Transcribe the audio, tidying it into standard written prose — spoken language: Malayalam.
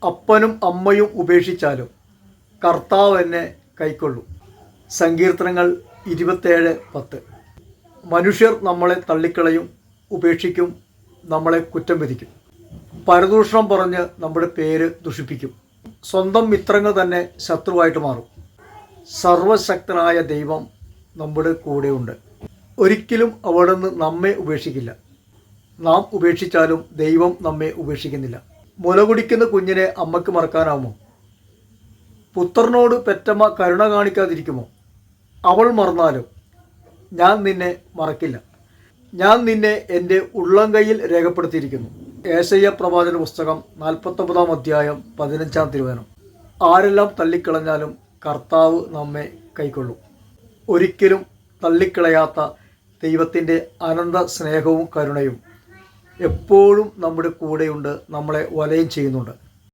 അപ്പനും അമ്മയും ഉപേക്ഷിച്ചാലും കർത്താവ് എന്നെ കൈക്കൊള്ളും. സങ്കീർത്തനങ്ങൾ 27:10. മനുഷ്യർ നമ്മളെ തള്ളിക്കളയും, ഉപേക്ഷിക്കും, നമ്മളെ കുറ്റം വിധിക്കും, പരദൂഷണം പറഞ്ഞ് നമ്മുടെ പേര് ദുഷിപ്പിക്കും. സ്വന്തം മിത്രങ്ങൾ തന്നെ ശത്രുവായിട്ട് മാറും. സർവശക്തനായ ദൈവം നമ്മുടെ കൂടെയുണ്ട്. ഒരിക്കലും അവിടുന്ന് നമ്മെ ഉപേക്ഷിക്കില്ല. നാം ഉപേക്ഷിച്ചാലും ദൈവം നമ്മെ ഉപേക്ഷിക്കുന്നില്ല. മുലകുടിക്കുന്ന കുഞ്ഞിനെ അമ്മയ്ക്ക് മറക്കാനാവുമോ? പുത്രനോട് പെറ്റമ്മ കരുണ കാണിക്കാതിരിക്കുമോ? അവൾ മറന്നാലും ഞാൻ നിന്നെ മറക്കില്ല. ഞാൻ നിന്നെ എൻ്റെ ഉള്ളംകൈയിൽ രേഖപ്പെടുത്തിയിരിക്കുന്നു. ഏശയ്യാ പ്രവാചക പുസ്തകം 49 അധ്യായം 15 തിരുവചനം. ആരെല്ലാം തള്ളിക്കളഞ്ഞാലും കർത്താവ് നമ്മെ കൈക്കൊള്ളും. ഒരിക്കലും തള്ളിക്കളയാത്ത ദൈവത്തിൻ്റെ അനന്ത സ്നേഹവും കരുണയും എപ്പോഴും നമ്മുടെ കൂടെയുണ്ട്, നമ്മളെ വലയം ചെയ്യുന്നുണ്ട്.